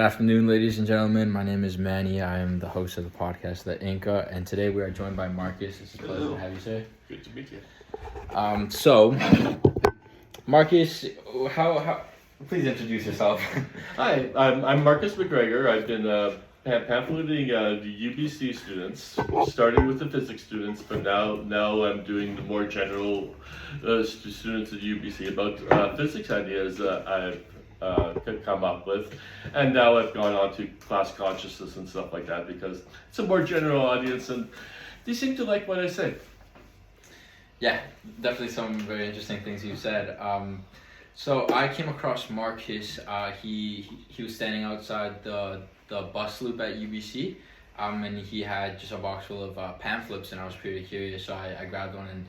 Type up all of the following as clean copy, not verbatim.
Good afternoon, ladies and gentlemen. My name is Manny. I am the host of the podcast, The Inca, and today we are joined by Marcus. It's a pleasure to have you, sir. Good to meet you. So, Marcus, how? Please introduce yourself. Hi, I'm Marcus MacGregor. I've been pamphleting the UBC students, starting with the physics students, but now I'm doing the more general students at UBC about physics ideas I've come up with, and now I've gone on to class consciousness and stuff like that because it's a more general audience and they seem to like what I say. Yeah, definitely some very interesting things you said. So I came across Marcus. He was standing outside the bus loop at UBC, and he had just a box full of pamphlets, and I was pretty curious, so I grabbed one,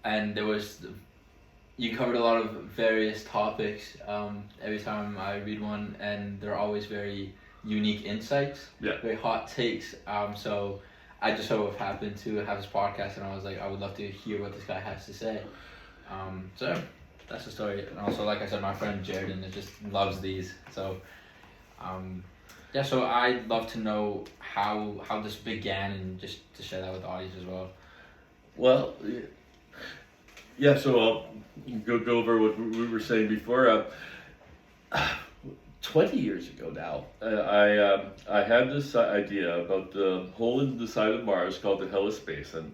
and there was. You covered a lot of various topics every time I read one, and they're always very unique insights, very hot takes. So I just sort of happened to have this podcast, and I was like, I would love to hear what this guy has to say. So that's the story. And also, like I said, my friend Jared just loves these. So so I'd love to know how this began, and just to share that with the audience as well. Well, yeah, so I'll go over what we were saying before. 20 years ago now, I had this idea about the hole in the side of Mars called the Hellas Basin,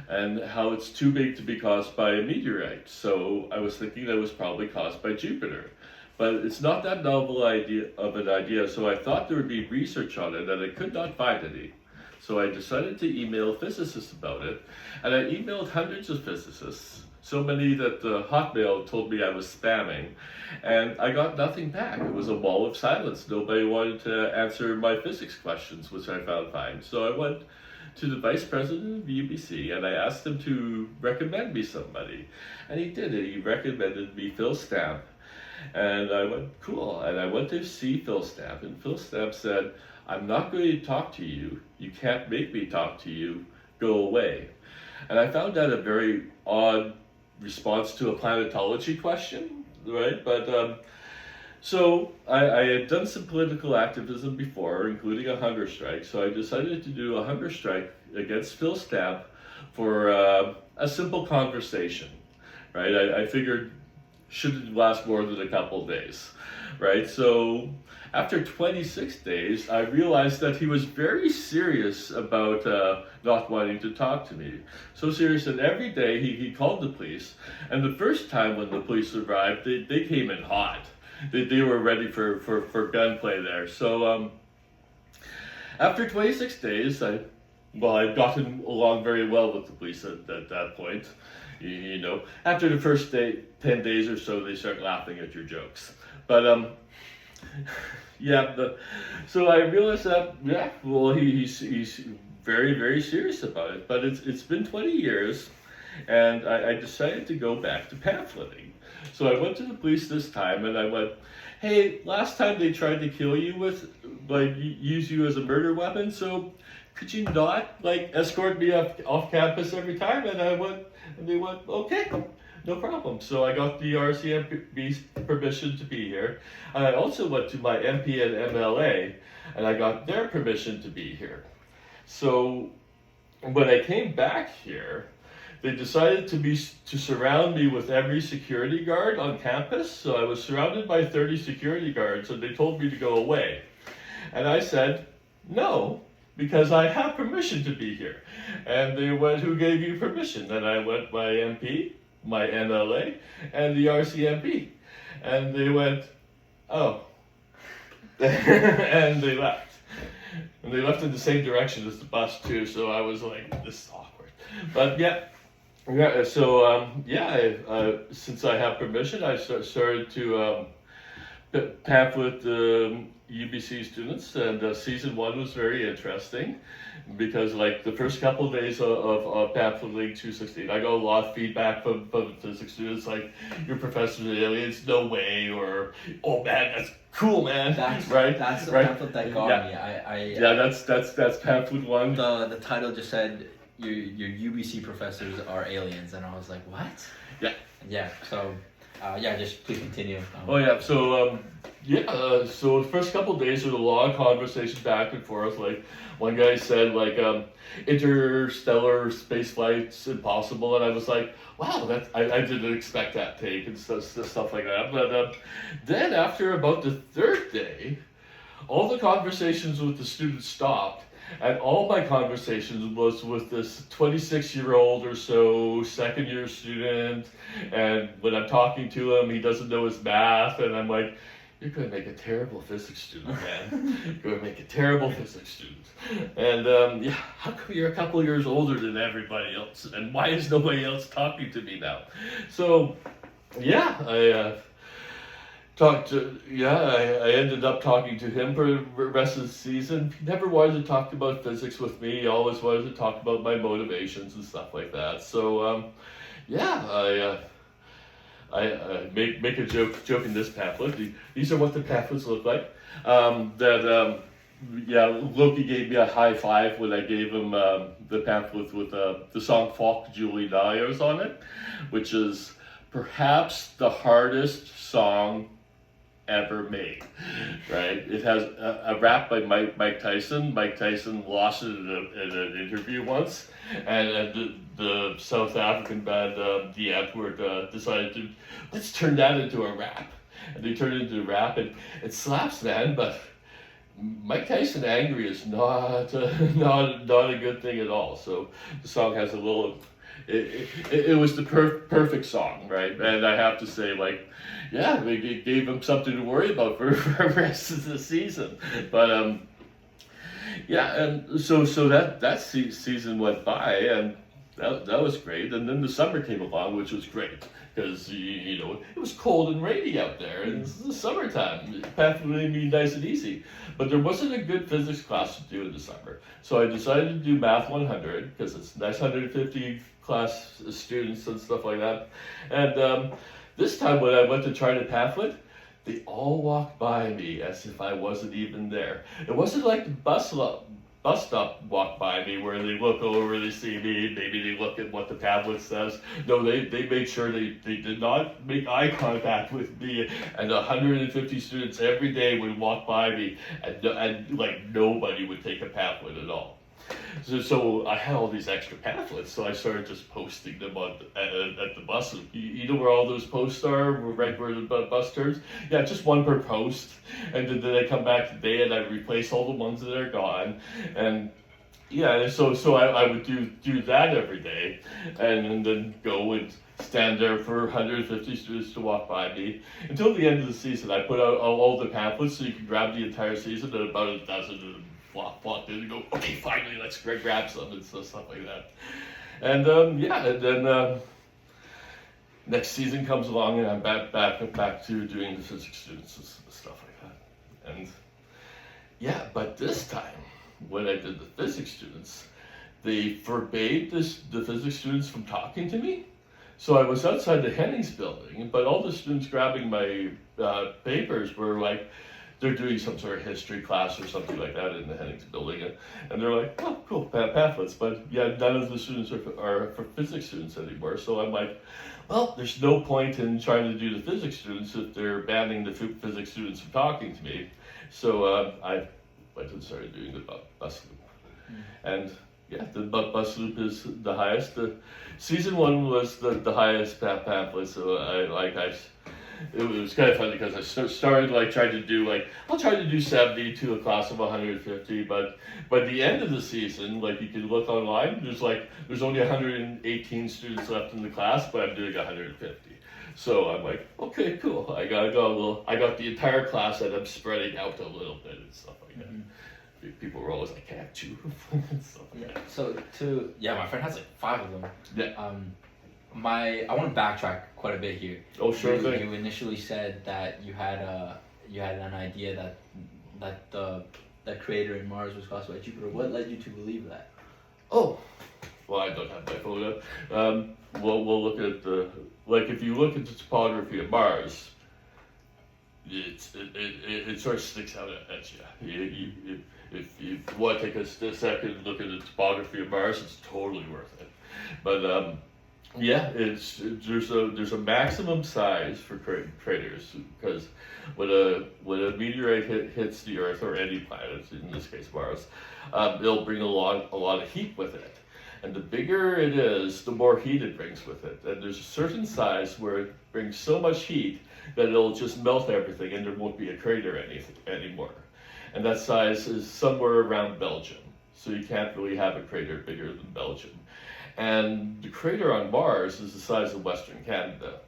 and how it's too big to be caused by a meteorite. So I was thinking that it was probably caused by Jupiter. But it's not that novel idea, so I thought there would be research on it, and I could not find any. So I decided to email physicists about it, and I emailed hundreds of physicists. So many that Hotmail told me I was spamming, and I got nothing back. It was a wall of silence. Nobody wanted to answer my physics questions, which I found fine. So I went to the vice president of UBC, and I asked him to recommend me somebody. And he did it. He recommended me Phil Stamp. And I went, cool. And I went to see Phil Stamp, and Phil Stamp said, I'm not going to talk to you. You can't make me talk to you. Go away. And I found that a very odd response to a planetology question, right? But so I had done some political activism before, including a hunger strike. So I decided to do a hunger strike against Phil Stamp for a simple conversation, right? I figured shouldn't last more than a couple of days, right? So after 26 days, I realized that he was very serious about not wanting to talk to me. So serious that every day he called the police, and the first time when the police arrived, they came in hot. They were ready for gunplay there. So after 26 days, I'd gotten along very well with the police at that point. You know, after the first 10 days or so, they start laughing at your jokes. But so I realized that he's very, very serious about it. But it's been 20 years, and I decided to go back to pamphleting. So I went to the police this time, and I went, hey, last time they tried to kill you use you as a murder weapon, so could you not escort me off campus every time? And they went, okay, no problem. So I got the RCMP's permission to be here. And I also went to my MP and MLA, and I got their permission to be here. So when I came back here, they decided to surround me with every security guard on campus. So I was surrounded by 30 security guards, and they told me to go away. And I said, no, because I have permission to be here. And they went, who gave you permission? And I went, my MP, my NLA, and the RCMP. And they went, oh. And they left. And they left in the same direction as the bus too, so I was like, this is awkward. But since I have permission, I started to pamphlet UBC students, and season 1 was very interesting because the first couple of days of pamphleting 216, I got a lot of feedback from physics students your professor's aliens, no way, or oh man, that's cool, man. That's right. That's the right? pamphlet that got me. That's pamphlet 1. The title just said your UBC professors are aliens, and I was like, what? Yeah. Yeah. So yeah, just please continue. Oh yeah, so so the first couple of days was a long conversation back and forth. Like one guy said, like interstellar space flight's impossible, and I was like, wow, I didn't expect that take and stuff like that. But then after about the third day, all the conversations with the students stopped. And all my conversations was with this 26-year-old or so second year student, and when I'm talking to him, he doesn't know his math, and I'm like, you're going to make a terrible physics student, man. You're going to make a terrible physics student. And yeah, how come you're a couple of years older than everybody else, and why is nobody else talking to me now? So yeah, I ended up talking to him for the rest of the season. He never wanted to talk about physics with me. He always wanted to talk about my motivations and stuff like that. So yeah, I make a joke in this pamphlet. These are what the pamphlets look like. Yeah, Loki gave me a high five when I gave him the pamphlet with the song "Folk Julie Dyers" on it, which is perhaps the hardest song ever made, right? It has a rap by Mike Tyson. Mike Tyson lost it in an interview once, and the South African band The Antwoord decided to, let's turn that into a rap, and they turned it into a rap, and it slaps, man. But Mike Tyson angry is not a good thing at all. So the song has a little. It was the perfect song, right? And I have to say, like, yeah, we gave him something to worry about for the rest of the season. But yeah, and so that season went by, and that was great. And then the summer came along, which was great because you know it was cold and rainy out there, and it's the summertime. Path would be nice and easy, but there wasn't a good physics class to do in the summer. So I decided to do Math 100 because it's nice 150 class students and stuff like that. And this time when I went to try the pamphlet, they all walked by me as if I wasn't even there. It wasn't like the bus stop walked by me where they look over, they see me, maybe they look at what the pamphlet says. No, they made sure they did not make eye contact with me, and 150 students every day would walk by me, and like nobody would take a pamphlet at all. So I had all these extra pamphlets, so I started just posting them at the bus. You know where all those posts are, right where the bus turns? Yeah, just one per post. And then I come back today and I replace all the ones that are gone. And yeah, so I would do that every day, and then go and stand there for 150 students to walk by me. Until the end of the season, I put out all the pamphlets so you can grab the entire season, and about a dozen of them flop in and go, okay, finally, let's grab some and stuff like that. And yeah, and then next season comes along and I'm back to doing the physics students and stuff like that. And yeah, but this time, when I did the physics students, they forbade the physics students from talking to me. So I was outside the Hennings building, but all the students grabbing my papers were like, they're doing some sort of history class or something like that in the Hennings building, and they're like, oh, cool, pamphlets, but yeah, none of the students are for physics students anymore. So I'm like, well, there's no point in trying to do the physics students if they're banning the physics students from talking to me. So I went and started doing the bus loop. And yeah, the bus loop is the highest. The season one was the highest pamphlet, so it was kind of funny because I started like trying to do I'll try to do 70 to a class of 150, but by the end of the season, like you can look online, there's only 118 students left in the class, but I'm doing 150. So I'm like, okay, cool. I got the entire class, and I'm spreading out a little bit and stuff like that. Mm-hmm. People were always like, can't you? Stuff like that. So my friend has like 5 of them. Yeah. I want to backtrack quite a bit here. Oh, sure thing. You initially said that you had an idea that the creator in Mars was caused by Jupiter. What led you to believe that? Oh, well, I don't have my phone up. We'll look at if you look at the topography of Mars, it sort of sticks out at you. If you want to take a second look at the topography of Mars, it's totally worth it. But Yeah, there's a maximum size for craters because when a meteorite hits the Earth or any planet, in this case Mars, it'll bring a lot of heat with it, and the bigger it is, the more heat it brings with it. And there's a certain size where it brings so much heat that it'll just melt everything, and there won't be a crater anymore. And that size is somewhere around Belgium, so you can't really have a crater bigger than Belgium. And the crater on Mars is the size of Western Canada,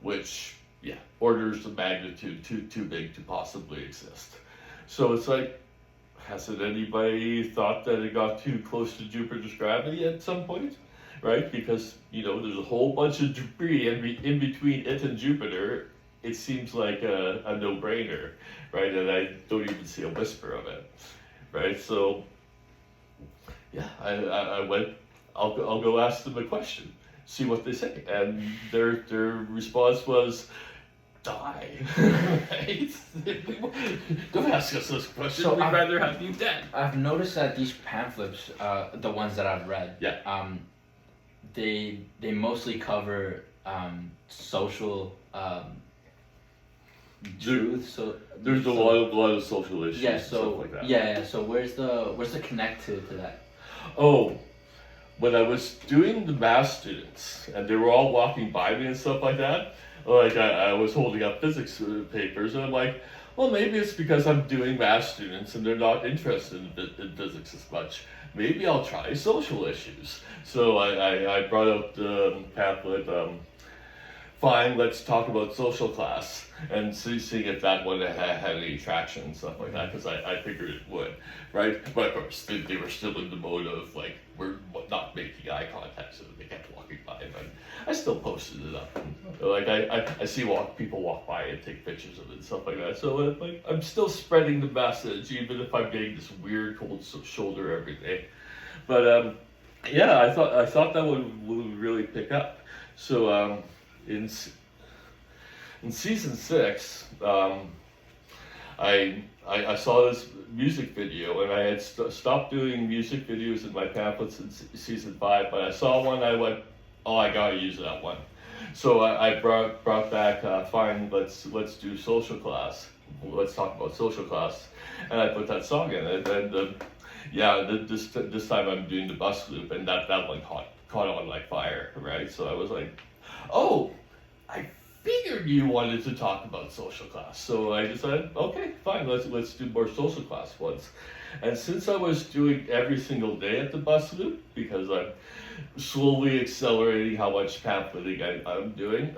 which, yeah, orders of magnitude too big to possibly exist. So it's like, hasn't anybody thought that it got too close to Jupiter's gravity at some point? Right? Because, there's a whole bunch of debris in between it and Jupiter. It seems like a no-brainer, right? And I don't even see a whisper of it, right? So, yeah, I went. I'll go ask them a question, see what they say, and their response was, "Die." Right? Don't ask us this question. So We'd rather have you dead. I've noticed that these pamphlets, the ones that I've read, Yeah. They mostly cover social truths. So There's a lot of social issues yeah. and So stuff like that. yeah. So where's the connect to that? Oh, when I was doing the math students and they were all walking by me and stuff like that, like I was holding up physics papers and I'm like, well, maybe it's because I'm doing math students and they're not interested in physics as much. Maybe I'll try social issues. So I brought out the pamphlet, fine, let's talk about social class, and seeing if that one had any traction and stuff like that, because I figured it would, right? But of course, they were still in the mode of, like, we're not making eye contact, so they kept walking by, but I still posted it up. And, like, I see people walk by and take pictures of it and stuff like that, so like, I'm still spreading the message, even if I'm getting this weird cold shoulder every day. But, yeah, I thought that would really pick up. So, in season 6, I saw this music video, and I had stopped doing music videos in my pamphlets in season 5, but I saw one, I went, oh, I gotta use that one. So I brought back, fine, let's do social class. Let's talk about social class, and I put that song in it, and yeah, this time I'm doing the bus loop, and that one caught on like fire, right? So I was like, oh, I figured you wanted to talk about social class. So I decided, okay, fine, let's do more social class ones. And since I was doing every single day at the bus loop, because I'm slowly accelerating how much pamphleting I'm doing,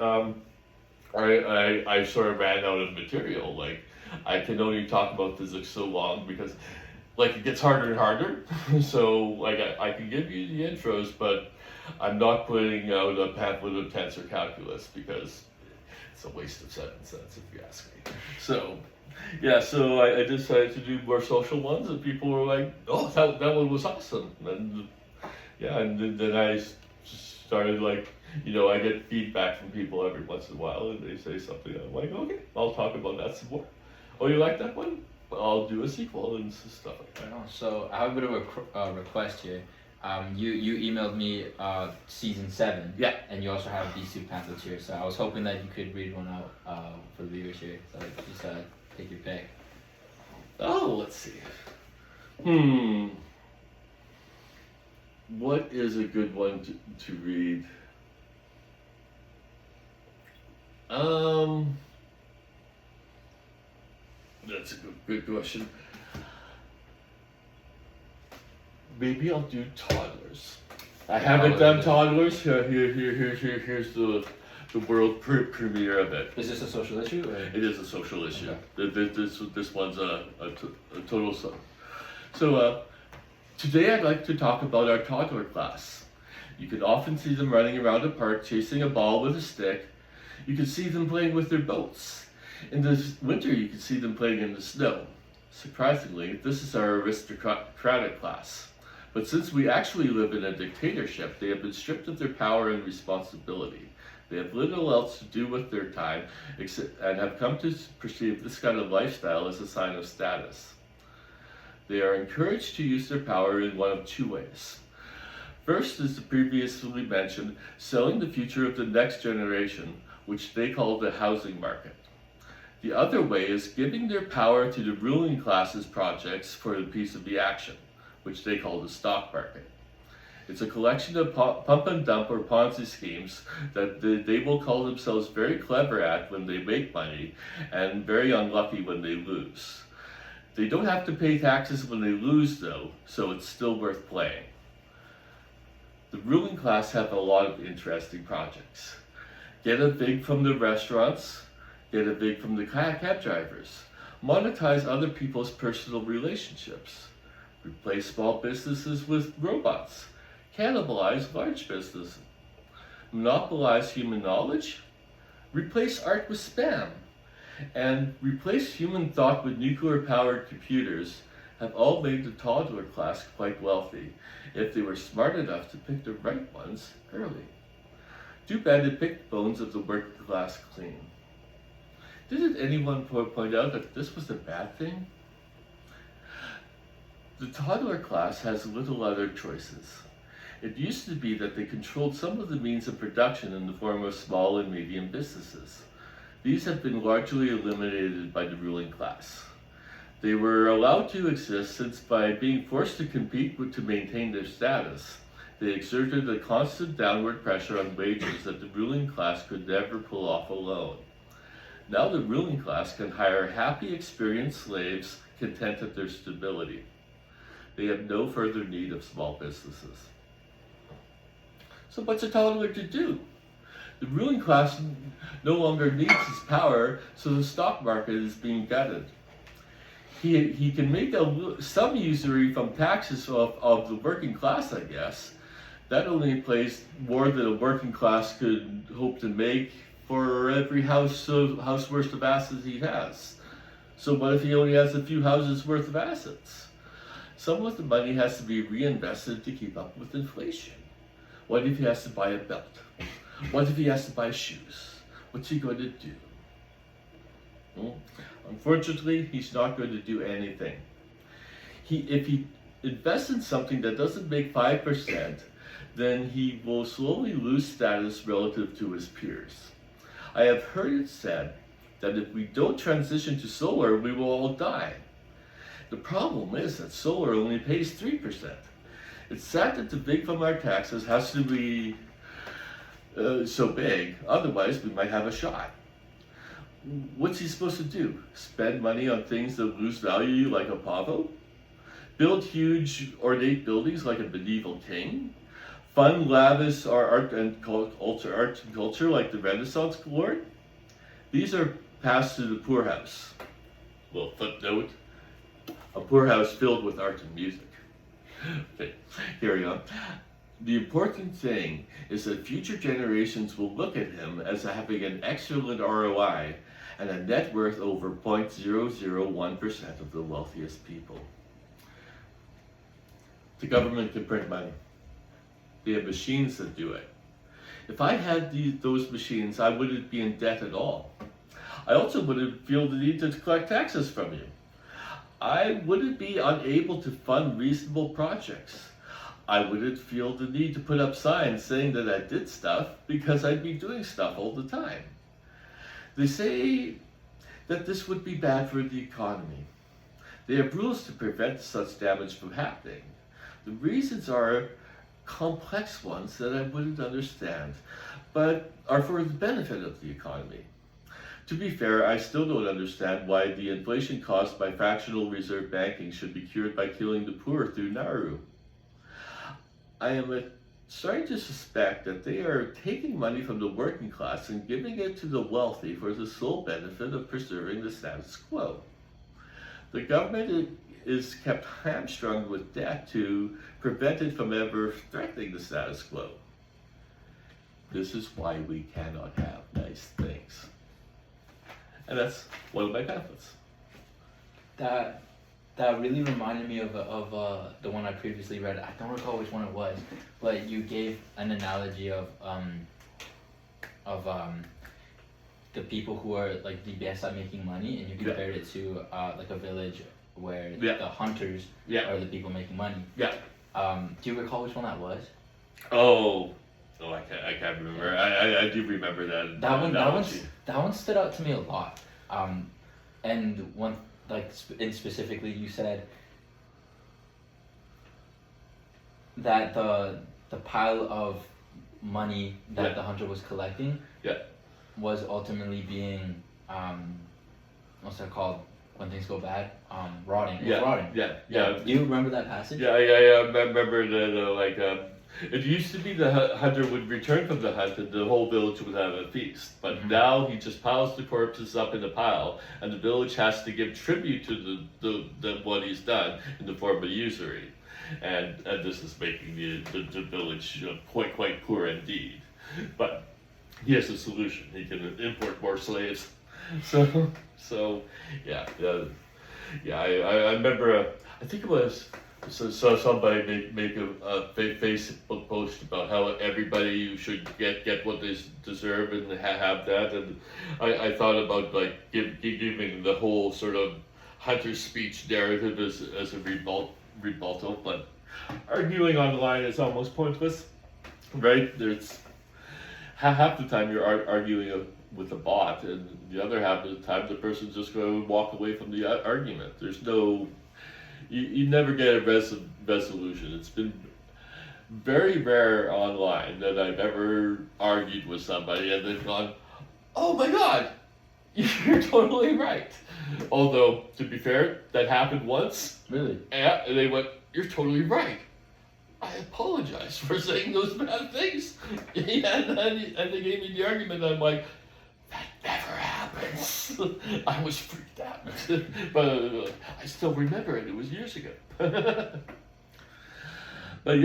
I sort of ran out of material. Like, I can only talk about physics so long because, like, it gets harder and harder. So, like, I can give you the intros, but I'm not putting out a pamphlet of tensor calculus because it's a waste of 7 cents if you ask me. So, yeah, so I decided to do more social ones, and people were like, oh, that one was awesome. And yeah, and then I started, like, I get feedback from people every once in a while, and they say something, and I'm like, okay, I'll talk about that some more. Oh, you like that one? I'll do a sequel and stuff like that. So I have a bit of a request here. You emailed me season 7. Yeah. And you also have these 2 pamphlets here. So I was hoping that you could read one out for the viewers here. So just take your pick. Oh, let's see. What is a good one to read? That's a good question. Maybe I'll do toddlers. I haven't done toddlers. Here's the world premiere of it. Is this a social issue? Or? It is a social issue. Okay. This one's a total sum. So today I'd like to talk about our toddler class. You can often see them running around a park chasing a ball with a stick. You can see them playing with their boats. In the winter you can see them playing in the snow. Surprisingly, this is our aristocratic class. But since we actually live in a dictatorship, they have been stripped of their power and responsibility. They have little else to do with their time and have come to perceive this kind of lifestyle as a sign of status. They are encouraged to use their power in one of 2 ways. First is the previously mentioned selling the future of the next generation, which they call the housing market. The other way is giving their power to the ruling class's projects for the piece of the action, which they call the stock market. It's a collection of pump and dump or Ponzi schemes that they will call themselves very clever at when they make money and very unlucky when they lose. They don't have to pay taxes when they lose though, so it's still worth playing. The ruling class have a lot of interesting projects. Get a vig from the restaurants, get a vig from the cab drivers, monetize other people's personal relationships, replace small businesses with robots, cannibalize large businesses, monopolize human knowledge, replace art with spam, and replace human thought with nuclear-powered computers have all made the toddler class quite wealthy if they were smart enough to pick the right ones early. Too bad they picked bones of the working class clean. Didn't anyone point out that this was a bad thing? The toddler class has little other choices. It used to be that they controlled some of the means of production in the form of small and medium businesses. These have been largely eliminated by the ruling class. They were allowed to exist since by being forced to compete to maintain their status, they exerted a constant downward pressure on wages that the ruling class could never pull off alone. Now the ruling class can hire happy, experienced slaves content at their stability. They have no further need of small businesses. So what's a toddler to do? The ruling class no longer needs his power, so the stock market is being gutted. He can make some usury from taxes of the working class, I guess. That only pays more than a working class could hope to make for every house worth of assets he has. So what if he only has a few houses worth of assets? Some of the money has to be reinvested to keep up with inflation. What if he has to buy a belt? What if he has to buy shoes? What's he going to do? Unfortunately, he's not going to do anything. If he invests in something that doesn't make 5%, then he will slowly lose status relative to his peers. I have heard it said that if we don't transition to solar, we will all die. The problem is that solar only pays 3%. It's sad that the vig from our taxes has to be so big, otherwise we might have a shot. What's he supposed to do? Spend money on things that lose value like a pavo? Build huge ornate buildings like a medieval king? Fund lavish art and culture like the Renaissance lord? These are passed to the poorhouse. Well, footnote, a poorhouse filled with art and music. Okay, carry on. The important thing is that future generations will look at him as having an excellent ROI and a net worth over 0.001% of the wealthiest people. The government can print money. They have machines that do it. If I had those machines, I wouldn't be in debt at all. I also wouldn't feel the need to collect taxes from you. I wouldn't be unable to fund reasonable projects. I wouldn't feel the need to put up signs saying that I did stuff because I'd be doing stuff all the time. They say that this would be bad for the economy. They have rules to prevent such damage from happening. The reasons are complex ones that I wouldn't understand, but are for the benefit of the economy. To be fair, I still don't understand why the inflation caused by fractional reserve banking should be cured by killing the poor through Nauru. I am starting to suspect that they are taking money from the working class and giving it to the wealthy for the sole benefit of preserving the status quo. The government is kept hamstrung with debt to prevent it from ever threatening the status quo. This is why we cannot have nice things. And that's one of my pamphlets. That really reminded me of the one I previously read. I don't recall which one it was, but you gave an analogy of the people who are like the best at making money, and you compared it to like a village where the hunters are the people making money. Yeah. Do you recall which one that was? Oh, I can't remember. I do remember that analogy. That one stood out to me a lot. And one and specifically, you said that the pile of money that Yeah. the hunter was collecting Yeah. was ultimately being what's that called when things go bad? Rotting. It was Yeah. rotting. Yeah. Do you remember that passage? Yeah, I remember that. It used to be the hunter would return from the hunt, and the whole village would have a feast. But Mhm. now he just piles the corpses up in a pile, and the village has to give tribute to the what he's done in the form of usury, and this is making the village quite poor indeed. But he has a solution. He can import more slaves. So yeah, I remember. I think it was. So somebody make a Facebook post about how everybody should get what they deserve and have that, and I thought about like giving the whole sort of hunter speech narrative as a rebuttal, but arguing online is almost pointless, right? There's half the time you're arguing with a bot, and the other half of the time the person's just going to walk away from the argument. There's no you never get a resolution. It's been very rare online that I've ever argued with somebody and they've gone, "Oh my God, you're totally right." Although, to be fair, that happened once. Really? Yeah, and they went, "You're totally right. I apologize for saying those bad things." Yeah, and they gave me the argument. And I'm like, that never happens. I was freaked out, but I still remember it. It was years ago. But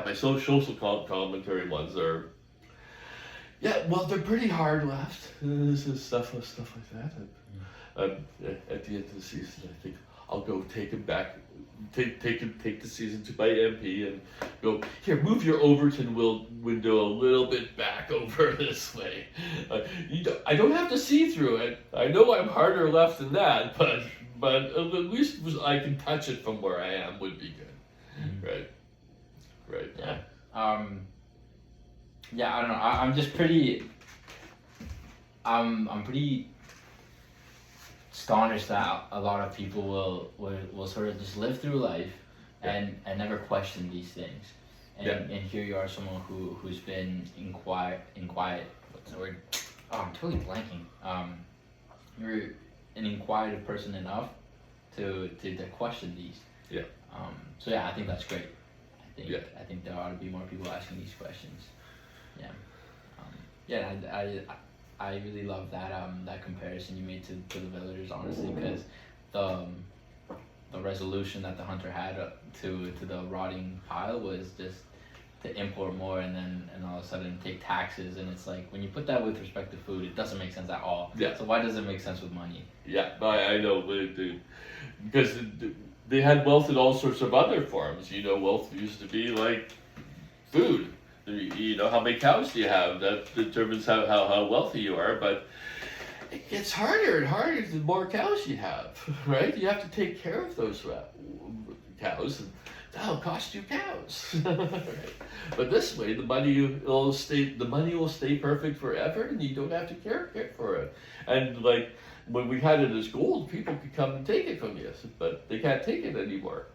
my social commentary ones are they're pretty hard left. This is stuff like that. At the end of the season, I think I'll go take him back. Take the season to my MP and go here. Move your Overton window a little bit back over this way. I don't have to see through it. I know I'm harder left than that, but at least I can touch it from where I am would be good. Right. Yeah. Yeah. I don't know. I'm just pretty. I'm pretty astonished that a lot of people will sort of just live through life and never question these things. And here you are, someone who's been in quiet. What's the word? Oh, I'm totally blanking. You're an inquisitive person enough to question these. Yeah. So yeah, I think that's great. Yeah. I think there ought to be more people asking these questions. Yeah. I really love that comparison you made to the villagers, honestly, because the resolution that the hunter had to the rotting pile was just to import more and all of a sudden take taxes, and it's like when you put that with respect to food, it doesn't make sense at all. Yeah. So why does it make sense with money? Yeah, I know, because they had wealth in all sorts of other forms. Wealth used to be like food. How many cows do you have? That determines how wealthy you are, but it gets harder and harder the more cows you have, right? You have to take care of those cows, and that'll cost you cows. Right? But this way, the money will stay perfect forever, and you don't have to care for it. And like when we had it as gold, people could come and take it from you, but they can't take it anymore,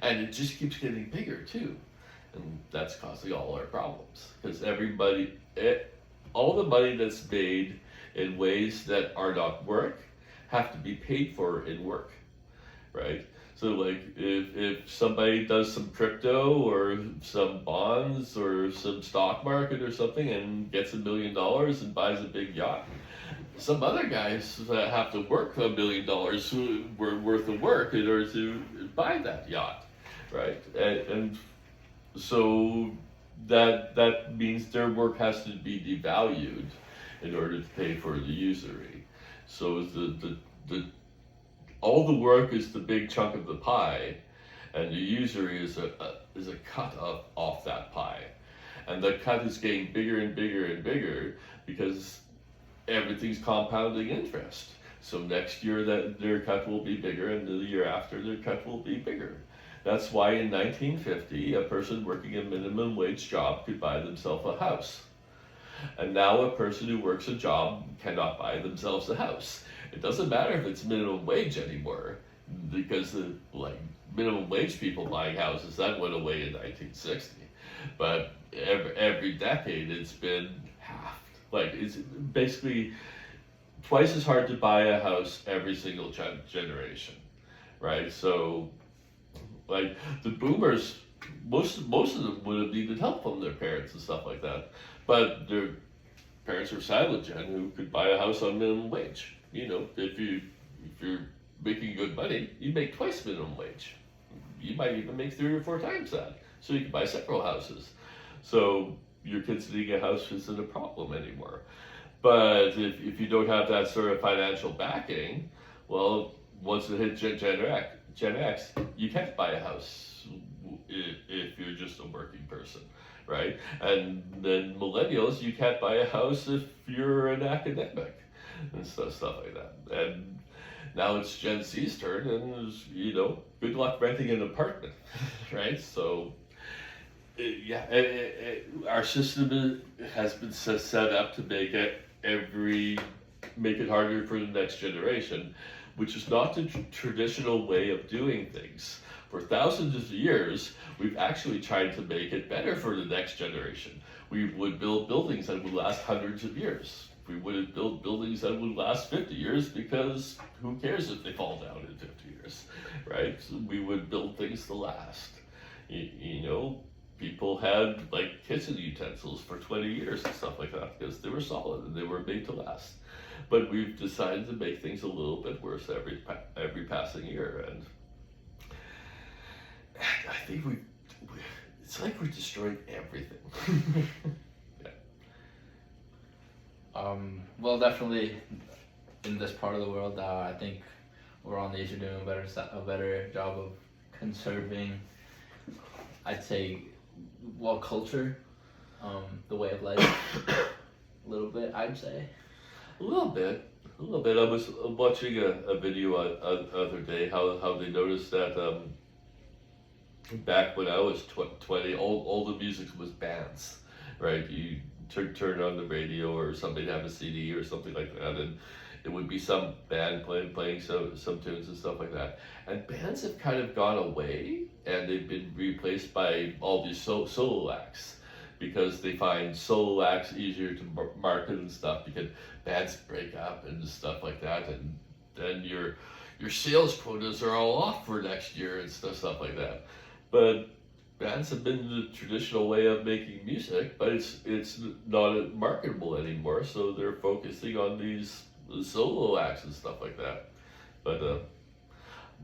and it just keeps getting bigger too. And that's causing all our problems because all the money that's made in ways that are not work have to be paid for in work, right? So like if somebody does some crypto or some bonds or some stock market or something and gets $1 million and buys a big yacht, some other guys have to work $1 million worth of work in order to buy that yacht, right? And so that means their work has to be devalued in order to pay for the usury. So all the work is the big chunk of the pie, and the usury is a cut off that pie, and the cut is getting bigger and bigger and bigger because everything's compounding interest. So next year that their cut will be bigger, and the year after their cut will be bigger. That's why in 1950 a person working a minimum wage job could buy themselves a house. And now a person who works a job cannot buy themselves a house. It doesn't matter if it's minimum wage anymore, because the minimum wage people buying houses, that went away in 1960. But every decade it's been halved. Like, it's basically twice as hard to buy a house every single generation, right? So, like, the boomers, most of them would have needed help from their parents and stuff like that. But their parents were silent gen who could buy a house on minimum wage. You know, if you're making good money, you make twice minimum wage. You might even make 3 or 4 times that. So you can buy several houses. So your kids needing a house isn't a problem anymore. But if you don't have that sort of financial backing, well, once it hits Gen X, you can't buy a house if you're just a working person, right? And then millennials, you can't buy a house if you're an academic and stuff like that. And now it's Gen Z's turn, and you know, good luck renting an apartment, right? So, our system has been set up to make it harder for the next generation, which is not the traditional way of doing things. For thousands of years, we've actually tried to make it better for the next generation. We would build buildings that would last hundreds of years. We would build buildings that would last 50 years, because who cares if they fall down in 50 years, right? So we would build things to last. You know, people had like kitchen utensils for 20 years and stuff like that because they were solid and they were made to last. But we've decided to make things a little bit worse every passing year, and I think it's like we're destroying everything. Well, definitely in this part of the world, I think we're on the age of doing a better job of conserving, I'd say, well, culture, the way of life, a little bit, I'd say. A little bit. I was watching a video the other day how they noticed that back when I was 20, all the music was bands, right? You turn on the radio, or somebody have a CD or something like that, and it would be some band playing some tunes and stuff like that. And bands have kind of gone away, and they've been replaced by all these solo acts, because they find solo acts easier to market and stuff, because bands break up and stuff like that, and then your sales quotas are all off for next year and stuff like that. But bands have been the traditional way of making music, but it's not marketable anymore, so they're focusing on these solo acts and stuff like that. But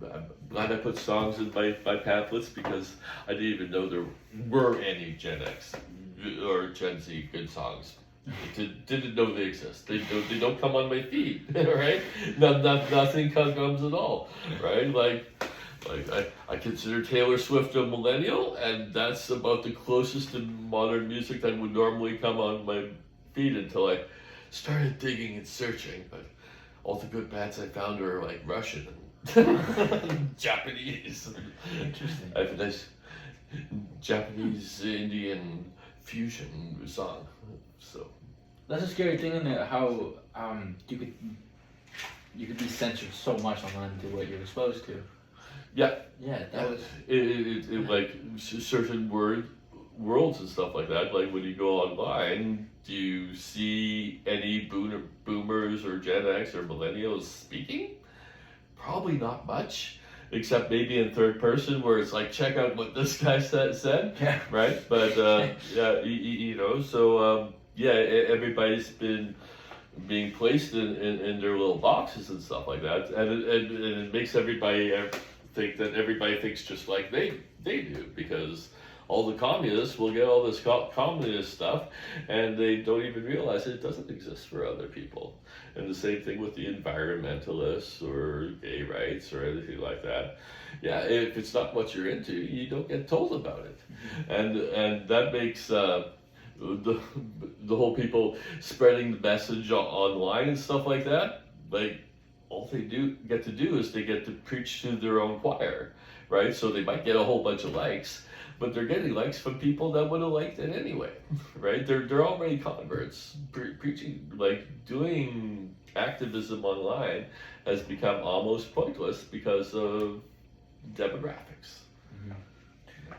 I'm glad I put songs in my pamphlets, because I didn't even know there were any Gen X or Gen Z good songs. Didn't know they exist. They don't come on my feed, right? Nothing comes at all, right? Like I consider Taylor Swift a millennial, and that's about the closest to modern music that would normally come on my feed until I started digging and searching. But all the good bands I found are like Russian and Japanese. Interesting. I have a nice Japanese Indian fusion song. So That's a scary thing, isn't it? How you could be censored so much online to what you're exposed to. yeah, That was it like certain worlds and stuff like that. Like when you go online, do you see any boomers or Gen X or millennials speaking? Probably not much, except maybe in third person, where it's like, check out what this guy said. Yeah. Right. But you know, so everybody's been being placed in their little boxes and stuff like that, and it makes everybody think that everybody thinks just like they do, because all the communists will get all this communist stuff, and they don't even realize it doesn't exist for other people. And the same thing with the environmentalists or gay rights or anything like that. Yeah, if it's not what you're into, you don't get told about it. And that makes the whole people spreading the message online and stuff like that, like all they get to do is they get to preach to their own choir, right? So they might get a whole bunch of likes, but they're getting likes from people that would have liked it anyway, right? They're already converts. Preaching, like doing activism online, has become almost pointless because of demographics. Mm-hmm.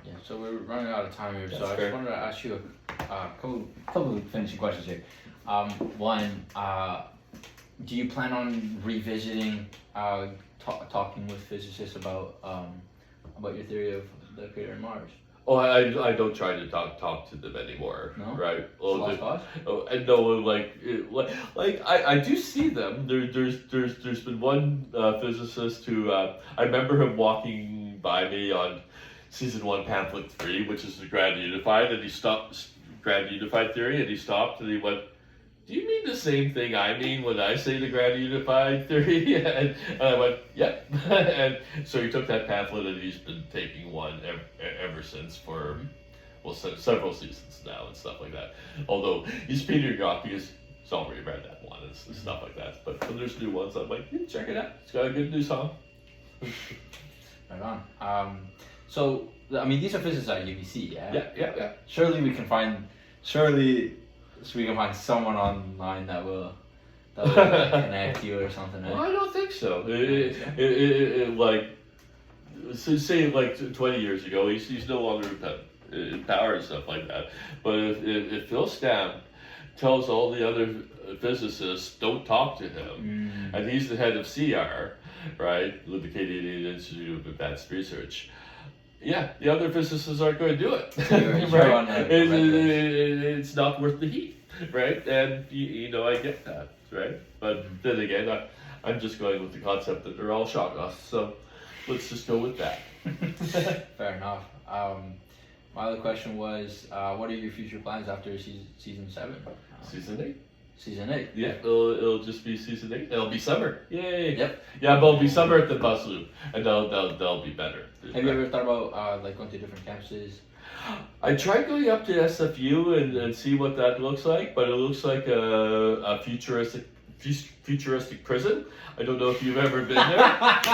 Yeah, so we're running out of time here, That's so I fair. just wanted to ask you a couple of finishing questions here. One, do you plan on revisiting talking with physicists about your theory of the crater in Mars? Oh, I don't try to talk to them anymore, No? right? Lost cause? Oh, and no, like I do see them. There's been one physicist who I remember him walking by me on season 1, pamphlet 3, which is the grand unified, and he stopped grand unified theory, and he stopped and he went, "Do you mean the same thing I mean when I say the grand unified theory?" and I went, "Yep." And so he took that pamphlet and he's been taking one ever since for, well, several seasons now and stuff like that. Although he's petering off because he's already read that one and stuff like that. But when there's new ones, I'm like, yeah, check it out. It's got a good new song. Right on. So, I mean, these are physicists at UBC, yeah? Yeah. Surely we can find someone online that will connect you or something. Well, Right? I don't think so. Like, so say like 20 years ago, he's no longer in power and stuff like that. But if Phil Stamp tells all the other physicists don't talk to him, and he's the head of CR, right, with the Canadian Institute of Advanced Research. Yeah, the other physicists aren't going to do it. Right? It's not worth the heat, right? And you know, I get that, right? But then again, I'm just going with the concept that they're all shot us, so let's just go with that. Fair enough. My other question was, what are your future plans after season 7? Season 8? Season 8. Yeah, it'll just be season 8. It'll be summer. Yay! Yep. Yeah, but it'll be summer at the bus loop, and they'll be better. Have you ever thought about like going to different campuses? I tried going up to SFU and see what that looks like, but it looks like a futuristic prison. I don't know if you've ever been there,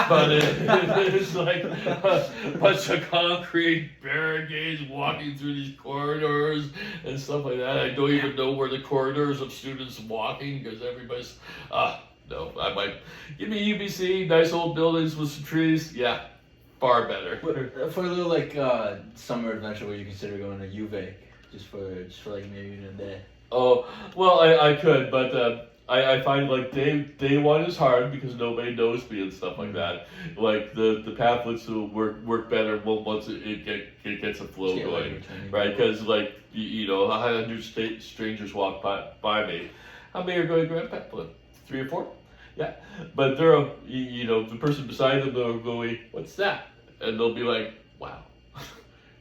but it's like a bunch of concrete barricades walking through these corridors and stuff like that. I don't even know where the corridors of students walking because everybody's no. I might give me UBC, nice old buildings with some trees. Yeah, far better. For a little like summer adventure, would you consider going to UVic just for like maybe even a day? Oh well, I could, but. I find like day one is hard because nobody knows me and stuff like that. Like the pamphlets will work better once it gets a flow going, right? Because like you know, 100 strangers walk by me. How many are going to grab a pamphlet? 3 or 4? Yeah, but they're you know, the person beside them will go, "What's that?" And they'll be like, "Wow,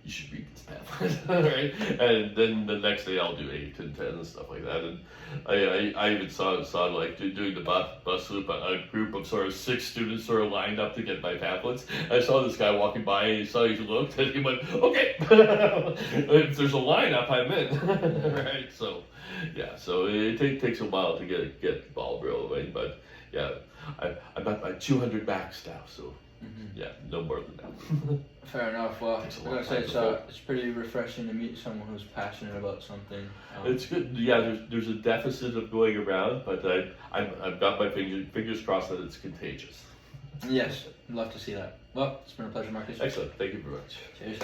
you should read this pamphlet," right? And then the next day I'll do 8 and 10 and stuff like that. And I even saw like doing the bus loop, a group of sort of 6 students sort of lined up to get my pamphlets. I saw this guy walking by and he looked and he went, "Okay, if there's a lineup, I'm in," right? So yeah, so it takes a while to get the ball rolling, but yeah, I'm at my 200 max now, so. Yeah, no more than that. Fair enough. Well, like I said, it's pretty refreshing to meet someone who's passionate about something. It's good. Yeah, there's a deficit of going around, but I've got my fingers crossed that it's contagious. Yes, I'd love to see that. Well, it's been a pleasure, Marcus. Excellent. Thank you very much. Cheers.